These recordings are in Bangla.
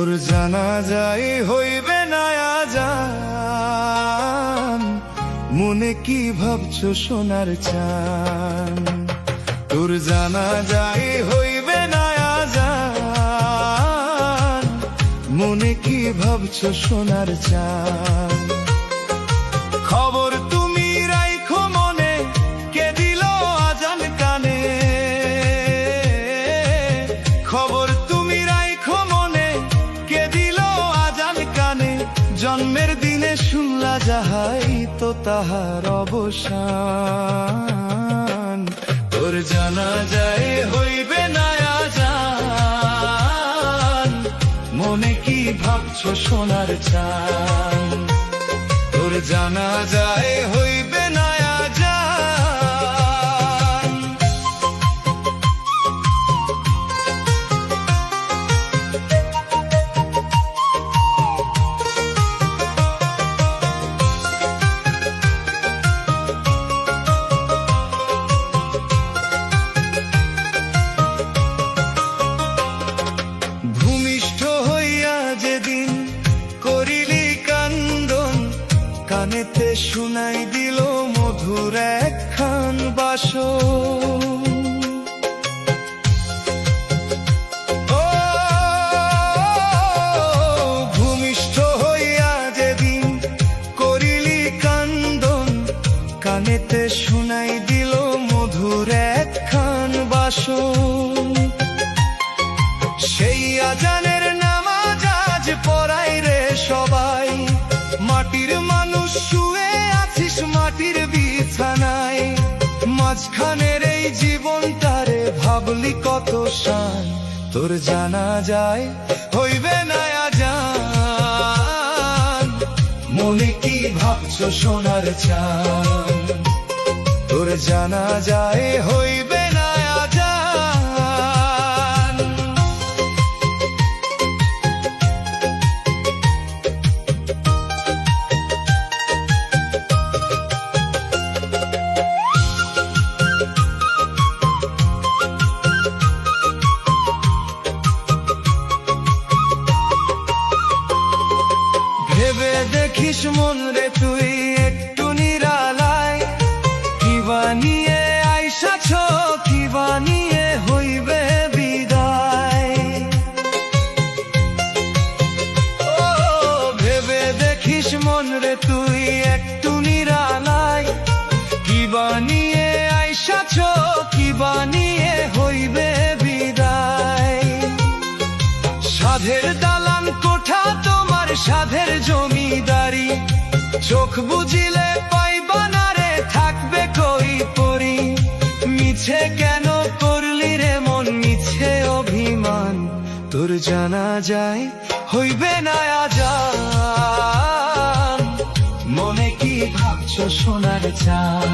তোর জানাজায় হইবে না আজান, মনে কি ভাবছো সোনার চান। তোর জানাজায় হইবে না আজান, মনে কি ভাবছো সোনার চান। খবর তুমি রাইখো মনে, কে দিল আজান কানে। খবর তুমি রাইখো মনে, কে দিল আজান কানে। জন্মের দিনে শুনলা যাহাই তো তাহার অবসান। তোর জানাজায় হইবে না আজান, মনে কি ভাবছো সোনার চান। তোর জানাজায় হইবে না আজান। ভূমিষ্ঠ হইয়া যেদিন করিলি কান্দন, কানেতে শুনাই দিল মধুর একখান বাসন। ও ভূমিষ্ঠ হইয়া যেদিন করিলি কান্দন, কানেতে শুনাই দিল মধুর একখান বাসন। সেই আজানের নামাজ আজ পড়াই রে সবাই। মাটির মানুষ শুয়ে আছিস মাটির বিছানায়, মাঝখানের এই জীবনটারে ভাবলি কত শান। তোর জানাজায় হইবে না আজান, মনে কি ভাবছো সোনার চান। তোর জানাজায় হইবে না আজান। ভেবে দেখিস মন রে তুই একটু নিরালায়, কি বানিয়ে আইসাছ কি বানিয়ে হইবে বিদায়। ও ভেবে দেখিস মন রে তুই একটু নিরালায়, কি বানিয়ে আইসাছ কি বানিয়ে হইবে বিদায়। সাধের দালান কোঠা তোমার সাধের জমিদারি, চোখ বুঝিলে পাইবা না রে থাকবে কই পরি। মিছে কেন করলি রে মন মিছে অভিমান, তোর জানাজায় হইবে না আজান, মনে কি ভাবছো সোনার চান।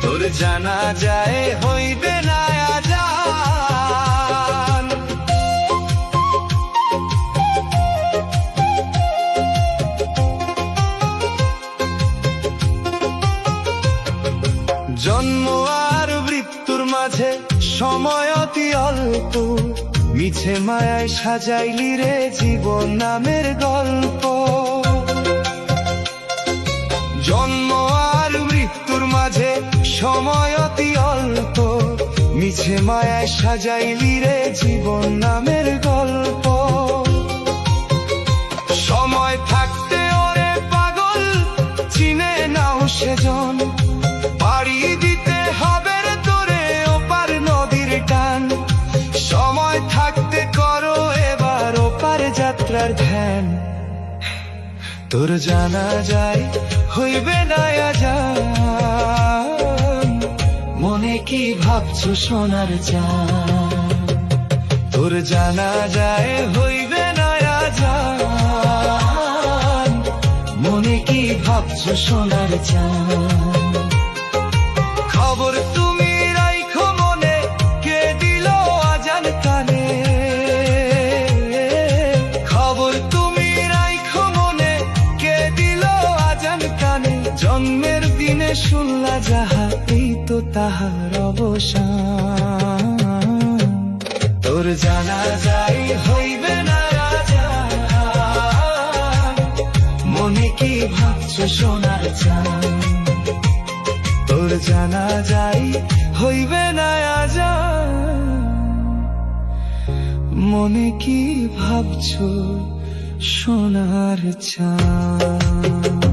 তোর জানাজায় হইবে না আজান। জন্ম আর মৃত্যুর মাঝে সময় অতি অল্প, মিছে মায়ায় সাজাইলি রে জীবন নামের গল্প। জন্ম আর মৃত্যুর মাঝে সময় অতি অল্প, মিছে মায়ায় সাজাইলি রে জীবন নামের গল্প। সময় থাকতে ওরে পাগল চিনে নাও সেজন, পাড়ি দিতে হবে রে তোরে ওপার নদীর টান। সময় থাকতে করো এবার ওপার যাত্রার ধ্যান। তোর জানাজায় হইবে না আজান, মনে কি ভাবছো সোনার চান। তোর জানাজায় হইবে না আজান, মনে কি ভাবছো সোনার চান। খবর তুমি রাইখো মনে, কে দিল আজান কানে। খবর তুমি রাইখো মনে, কে দিল আজান কানে। জন্মের দিনে শুনলা যাহা এই তো তাহার অবসান। তোর জানাজায় হইবে না উঠেছে সোনার চাঁদ। তোর জানা যাই হইবে না আজান, মনে কি ভাবছো সোনার চাঁদ।